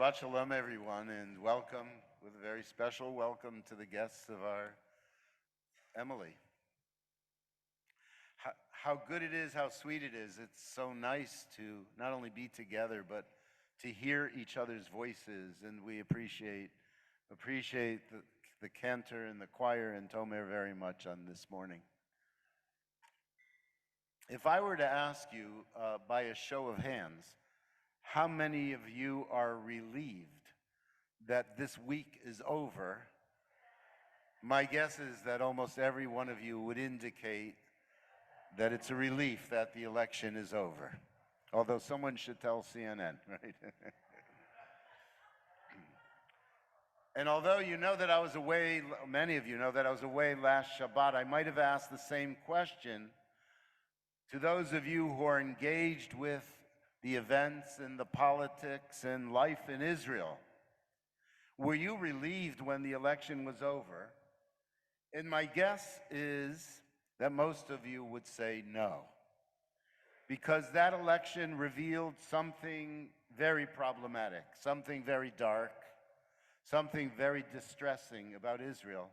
Shabbat Shalom, everyone, and welcome with a very special welcome to the guests of our Emily. How good it is, how sweet it is. It's so nice to not only be together, but to hear each other's voices, and we appreciate the cantor and the choir and Tomer very much on this morning. If I were to ask you by a show of hands, how many of you are relieved that this week is over? My guess is that almost every one of you would indicate that it's a relief that the election is over. Although someone should tell CNN, right? And although you know that I was away, many of you know that I was away last Shabbat, I might have asked the same question to those of you who are engaged with the events and the politics and life in Israel. Were you relieved when the election was over? And my guess is that most of you would say no, because that election revealed something very problematic, something very dark, something very distressing about Israel,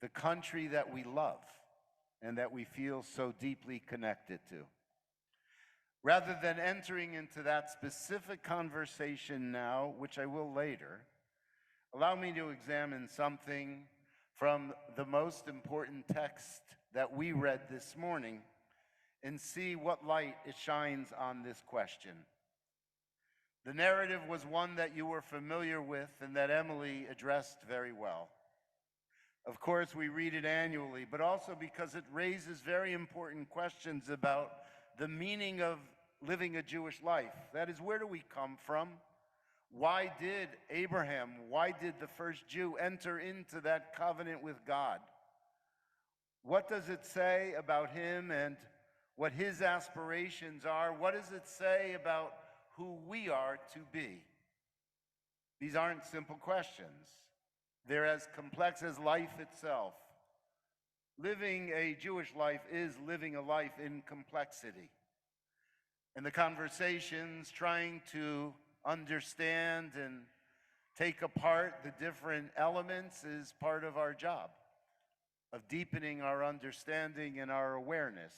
the country that we love and that we feel so deeply connected to. Rather than entering into that specific conversation now, which I will later, allow me to examine something from the most important text that we read this morning and see what light it shines on this question. The narrative was one that you were familiar with and that Emily addressed very well. Of course, we read it annually, but also because it raises very important questions about the meaning of living a Jewish life. That is, where do we come from? Why did Abraham, why did the first Jew enter into that covenant with God? What does it say about him and what his aspirations are? What does it say about who we are to be? These aren't simple questions. They're as complex as life itself. Living a Jewish life is living a life in complexity. And the conversations trying to understand and take apart the different elements is part of our job of deepening our understanding and our awareness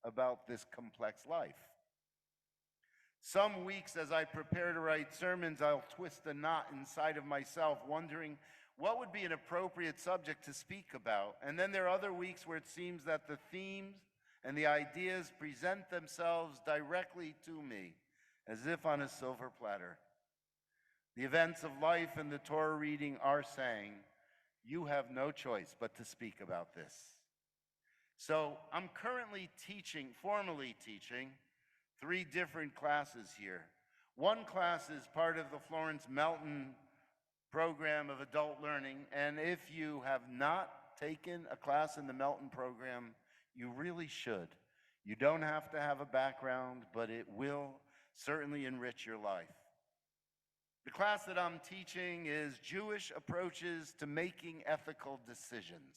about this complex life. Some weeks as I prepare to write sermons, I'll twist a knot inside of myself, wondering what would be an appropriate subject to speak about. And then there are other weeks where it seems that the themes and the ideas present themselves directly to me, as if on a silver platter. The events of life and the Torah reading are saying, you have no choice but to speak about this. So I'm currently formally teaching, 3 different classes here. One class is part of the Florence Melton program of adult learning, and if you have not taken a class in the Melton program, you really should. You don't have to have a background, but it will certainly enrich your life. The class that I'm teaching is Jewish Approaches to Making Ethical Decisions.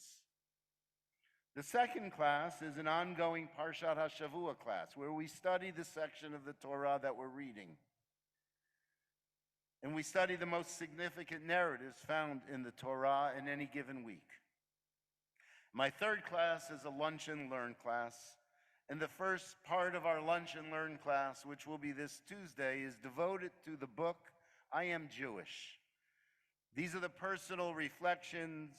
The second class is an ongoing Parshat HaShavua class, where we study the section of the Torah that we're reading. And we study the most significant narratives found in the Torah in any given week. My third class is a Lunch and Learn class. And the first part of our Lunch and Learn class, which will be this Tuesday, is devoted to the book, I Am Jewish. These are the personal reflections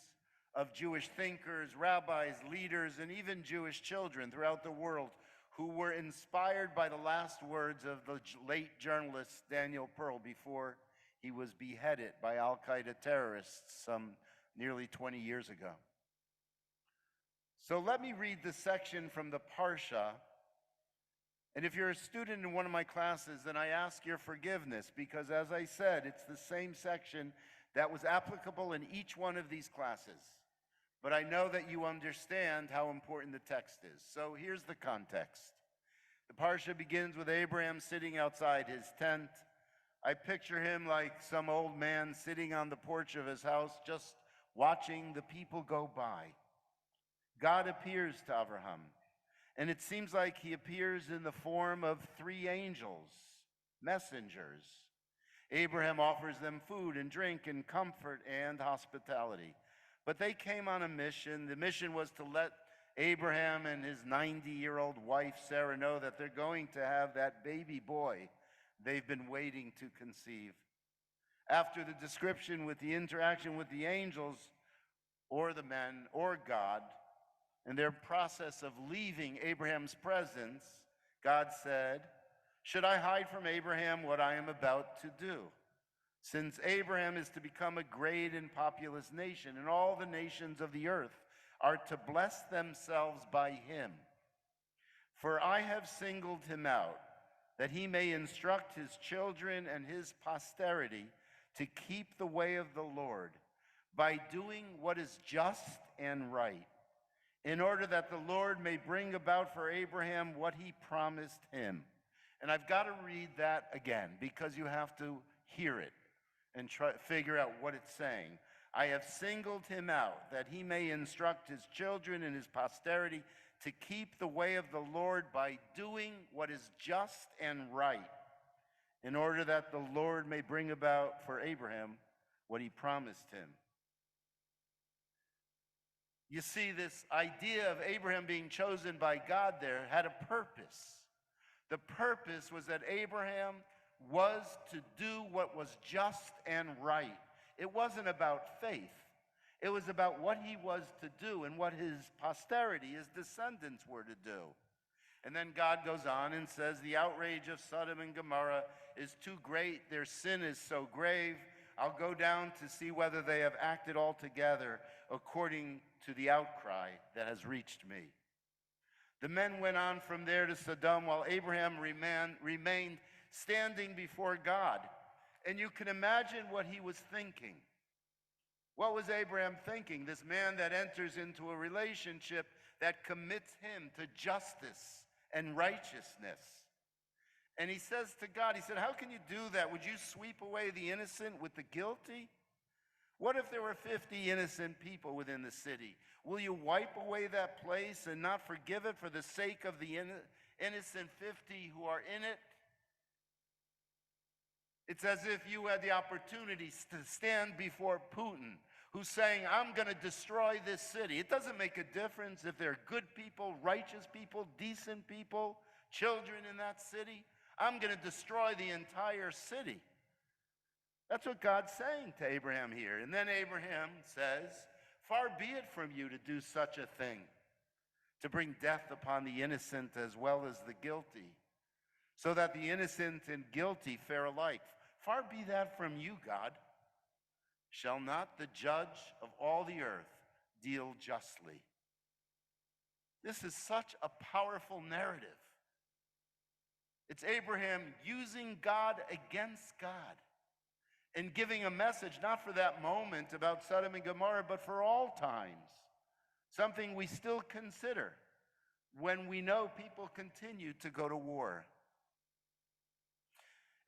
of Jewish thinkers, rabbis, leaders, and even Jewish children throughout the world who were inspired by the last words of the late journalist Daniel Pearl before he was beheaded by Al-Qaeda terrorists some nearly 20 years ago. So let me read the section from the Parsha. And if you're a student in one of my classes, then I ask your forgiveness, because as I said, it's the same section that was applicable in each one of these classes. But I know that you understand how important the text is. So here's the context. The Parsha begins with Abraham sitting outside his tent. I picture him like some old man sitting on the porch of his house, just watching the people go by. God appears to Abraham, and it seems like he appears in the form of 3 angels, messengers. Abraham offers them food and drink and comfort and hospitality. But they came on a mission. The mission was to let Abraham and his 90-year-old wife, Sarah, know that they're going to have that baby boy they've been waiting to conceive. After the description with the interaction with the angels or the men or God, and their process of leaving Abraham's presence, God said, "Should I hide from Abraham what I am about to do? Since Abraham is to become a great and populous nation, and all the nations of the earth are to bless themselves by him. For I have singled him out, that he may instruct his children and his posterity to keep the way of the Lord by doing what is just and right, in order that the Lord may bring about for Abraham what he promised him." And I've got to read that again because you have to hear it and try figure out what it's saying. "I have singled him out that he may instruct his children and his posterity to keep the way of the Lord by doing what is just and right, in order that the Lord may bring about for Abraham what he promised him." You see, this idea of Abraham being chosen by God there had a purpose. The purpose was that Abraham was to do what was just and right. It wasn't about faith. It was about what he was to do and what his posterity, his descendants, were to do. And then God goes on and says, "The outrage of Sodom and Gomorrah is too great. Their sin is so grave. I'll go down to see whether they have acted altogether according to the outcry that has reached me." The men went on from there to Sodom while Abraham remained standing before God. And you can imagine what he was thinking. What was Abraham thinking? This man that enters into a relationship that commits him to justice and righteousness. And he says to God, he said, "How can you do that? Would you sweep away the innocent with the guilty? What if there were 50 innocent people within the city? Will you wipe away that place and not forgive it for the sake of the innocent 50 who are in it?" It's as if you had the opportunity to stand before Putin, who's saying, "I'm going to destroy this city." It doesn't make a difference if they're good people, righteous people, decent people, children in that city. I'm going to destroy the entire city. That's what God's saying to Abraham here. And then Abraham says, "Far be it from you to do such a thing, to bring death upon the innocent as well as the guilty, so that the innocent and guilty fare alike. Far be that from you, God. Shall not the judge of all the earth deal justly?" This is such a powerful narrative. It's Abraham using God against God and giving a message not for that moment about Sodom and Gomorrah, but for all times. Something we still consider when we know people continue to go to war.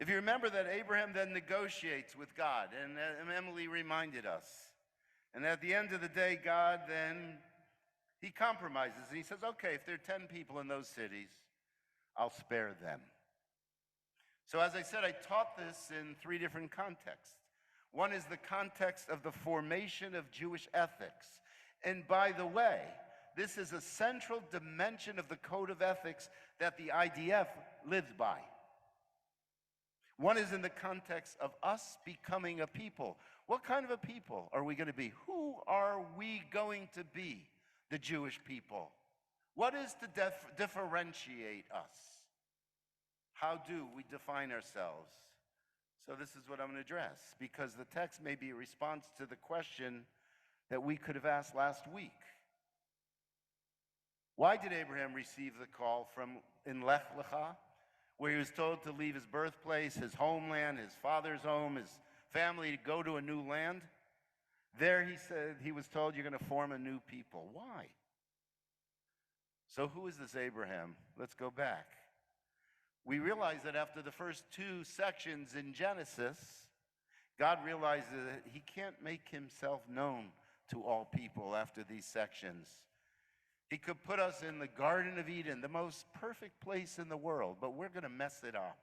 If you remember that Abraham then negotiates with God, and Emily reminded us, and at the end of the day, God then, he compromises, and he says, "Okay, if there are 10 people in those cities, I'll spare them." So as I said, I taught this in 3 different contexts. One is the context of the formation of Jewish ethics. And by the way, this is a central dimension of the code of ethics that the IDF lives by. One is in the context of us becoming a people. What kind of a people are we going to be? Who are we going to be, the Jewish people? What is to differentiate us? How do we define ourselves? So this is what I'm going to address, because the text may be a response to the question that we could have asked last week. Why did Abraham receive the call in Lech Lecha, where he was told to leave his birthplace, his homeland, his father's home, his family, to go to a new land? There he said he was told, "You're going to form a new people." Why? So who is this Abraham? Let's go back. We realize that after the first 2 sections in Genesis, God realizes that he can't make himself known to all people after these sections. He could put us in the Garden of Eden, the most perfect place in the world, but we're going to mess it up.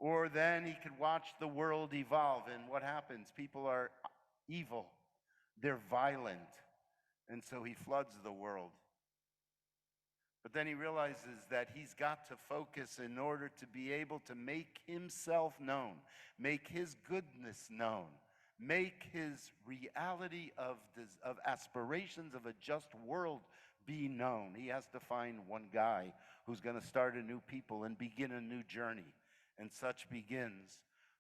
Or then he could watch the world evolve, and what happens? People are evil, they're violent, and so he floods the world. But then he realizes that he's got to focus in order to be able to make himself known, make his goodness known, make his reality of aspirations of a just world be known. He has to find one guy who's going to start a new people and begin a new journey. And such begins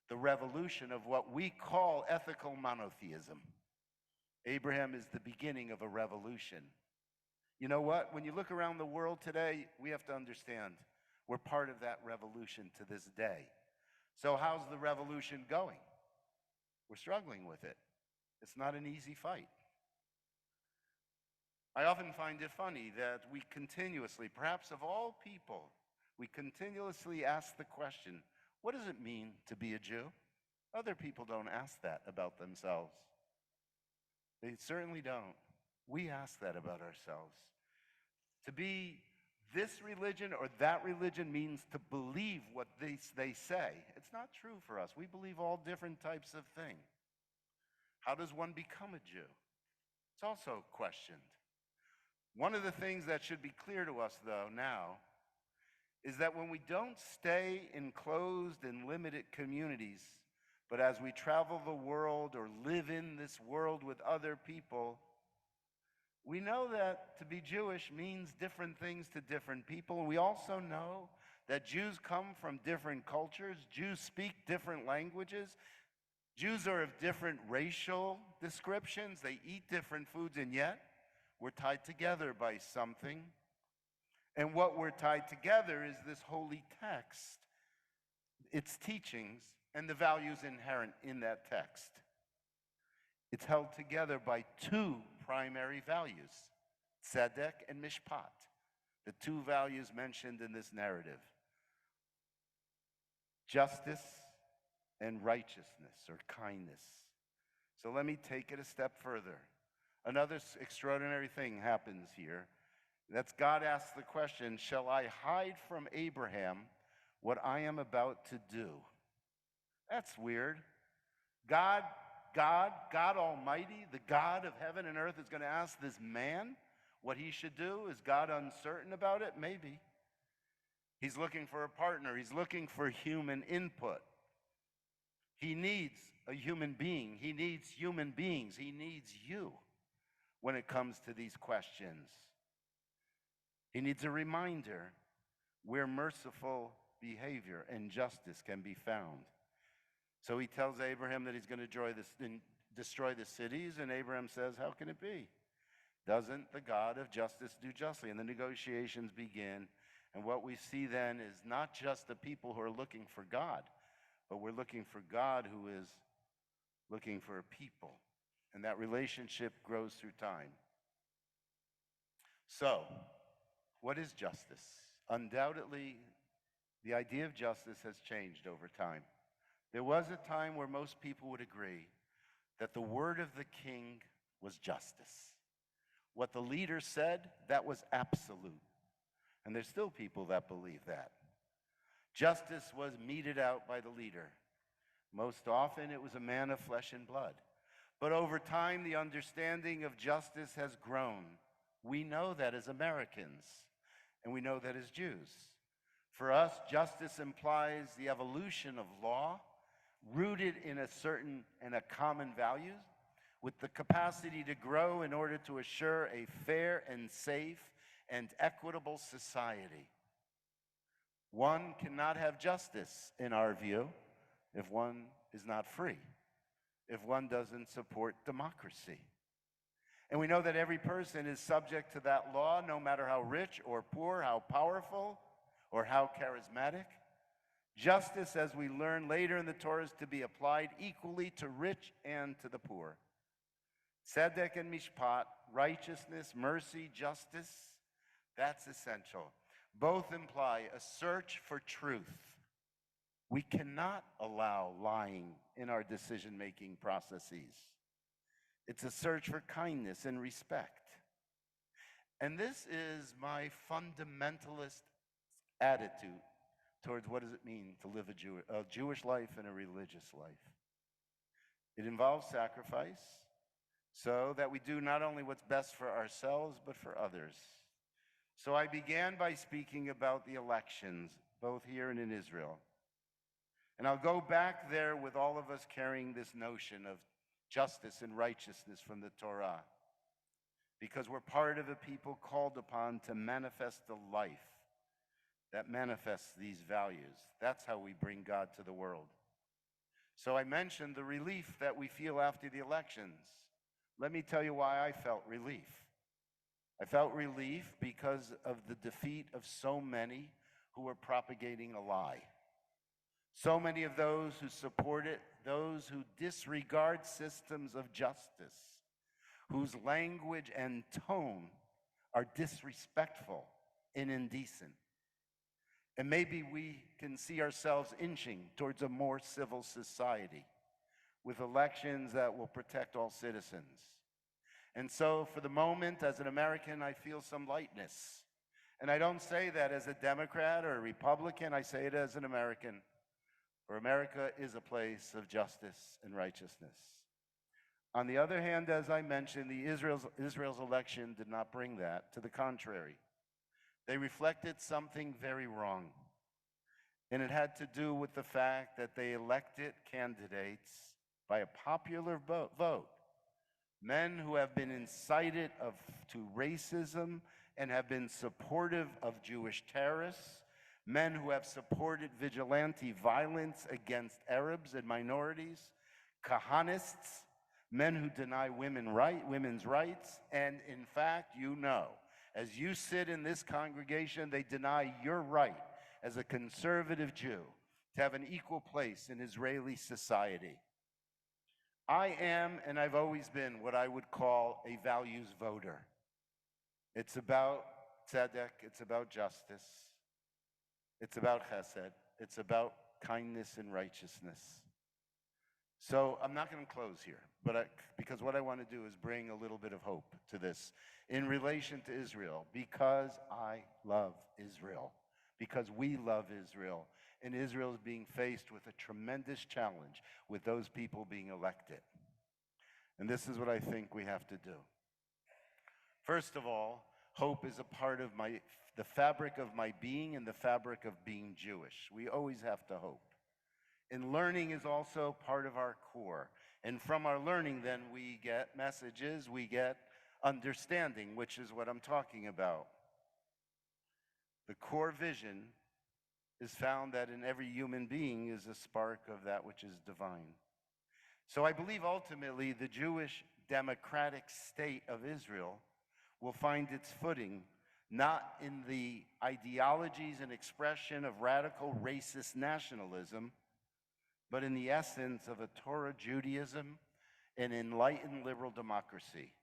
the revolution of what we call ethical monotheism. Abraham is the beginning of a revolution. You know what? When you look around the world today, we have to understand we're part of that revolution to this day. So how's the revolution going? We're struggling with it. It's not an easy fight. I often find it funny that we continuously, perhaps of all people, we continuously ask the question, what does it mean to be a Jew? Other people don't ask that about themselves. They certainly don't. We ask that about ourselves. To be this religion or that religion means to believe what they say. It's not true for us. We believe all different types of things. How does one become a Jew? It's also questioned. One of the things that should be clear to us, though, now, is that when we don't stay in closed and limited communities, but as we travel the world or live in this world with other people, we know that to be Jewish means different things to different people. We also know that Jews come from different cultures. Jews speak different languages. Jews are of different racial descriptions. They eat different foods, and yet we're tied together by something. And what we're tied together is this holy text, its teachings, and the values inherent in that text. It's held together by two primary values, tzedek and mishpat, the two values mentioned in this narrative. Justice and righteousness or kindness. So let me take it a step further. Another extraordinary thing happens here. That's God asks the question, shall I hide from Abraham what I am about to do? That's weird. God Almighty, the God of heaven and earth, is going to ask this man what he should do. Is God uncertain about it? Maybe. He's looking for a partner. He's looking for human input. He needs a human being. He needs human beings. He needs you when it comes to these questions. He needs a reminder where merciful behavior and justice can be found. So he tells Abraham that he's going to destroy the cities, and Abraham says, how can it be? Doesn't the God of justice do justly? And the negotiations begin, and what we see then is not just the people who are looking for God, but we're looking for God who is looking for a people, and that relationship grows through time. So, what is justice? Undoubtedly, the idea of justice has changed over time. There was a time where most people would agree that the word of the king was justice. What the leader said, that was absolute. And there's still people that believe that. Justice was meted out by the leader. Most often it was a man of flesh and blood. But over time, the understanding of justice has grown. We know that as Americans, and we know that as Jews. For us, justice implies the evolution of law, rooted in a certain and a common values, with the capacity to grow in order to assure a fair and safe and equitable society. One cannot have justice, in our view, if one is not free, if one doesn't support democracy. And we know that every person is subject to that law, no matter how rich or poor, how powerful or how charismatic. Justice, as we learn later in the Torah, is to be applied equally to rich and to the poor. Tzedek and mishpat, righteousness, mercy, justice, that's essential. Both imply a search for truth. We cannot allow lying in our decision-making processes. It's a search for kindness and respect. And this is my fundamentalist attitude towards what does it mean to live a Jewish life and a religious life. It involves sacrifice so that we do not only what's best for ourselves, but for others. So I began by speaking about the elections, both here and in Israel. And I'll go back there with all of us carrying this notion of justice and righteousness from the Torah, because we're part of a people called upon to manifest the life that manifests these values. That's how we bring God to the world. So I mentioned the relief that we feel after the elections. Let me tell you why I felt relief. I felt relief because of the defeat of so many who were propagating a lie. So many of those who support it, those who disregard systems of justice, whose language and tone are disrespectful and indecent. And maybe we can see ourselves inching towards a more civil society with elections that will protect all citizens. And so for the moment, as an American, I feel some lightness. And I don't say that as a Democrat or a Republican, I say it as an American. For America is a place of justice and righteousness. On the other hand, as I mentioned, Israel's election did not bring that. To the contrary, they reflected something very wrong. And it had to do with the fact that they elected candidates by a popular vote. Men who have been incited to racism and have been supportive of Jewish terrorists, men who have supported vigilante violence against Arabs and minorities, Kahanists, men who deny women's rights, and in fact, as you sit in this congregation, they deny your right as a conservative Jew to have an equal place in Israeli society. I am, and I've always been, what I would call a values voter. It's about tzedek, it's about justice, it's about chesed, it's about kindness and righteousness. So I'm not going to close here, because what I want to do is bring a little bit of hope to this in relation to Israel, because I love Israel, because we love Israel, and Israel is being faced with a tremendous challenge with those people being elected. And this is what I think we have to do. First of all, hope is a part of the fabric of my being and the fabric of being Jewish. We always have to hope. And learning is also part of our core. And from our learning, then, we get messages, we get understanding, which is what I'm talking about. The core vision is found that in every human being is a spark of that which is divine. So I believe ultimately the Jewish democratic state of Israel will find its footing not in the ideologies and expression of radical racist nationalism, but in the essence of a Torah Judaism and enlightened liberal democracy.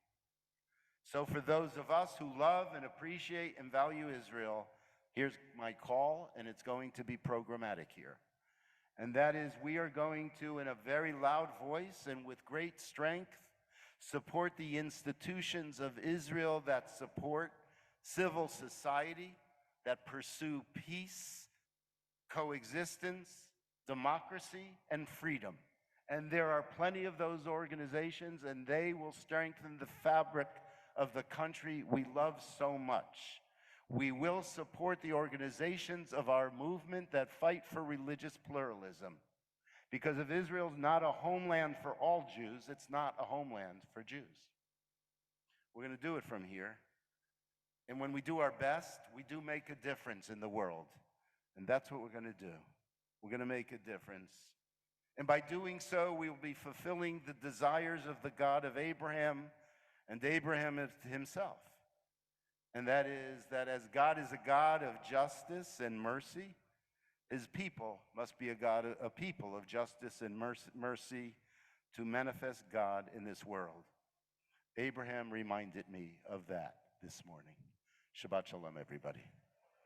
So for those of us who love and appreciate and value Israel, here's my call, and it's going to be programmatic here. And that is, we are going to, in a very loud voice and with great strength, support the institutions of Israel that support civil society, that pursue peace, coexistence, democracy, and freedom. And there are plenty of those organizations, and they will strengthen the fabric of the country we love so much. We will support the organizations of our movement that fight for religious pluralism. Because if Israel's not a homeland for all Jews, it's not a homeland for Jews. We're going to do it from here. And when we do our best, we do make a difference in the world. And that's what we're going to do. We're going to make a difference. And by doing so, we will be fulfilling the desires of the God of Abraham and Abraham himself. And that is that as God is a God of justice and mercy, his people must be a people of justice and mercy to manifest God in this world. Abraham reminded me of that this morning. Shabbat Shalom, everybody.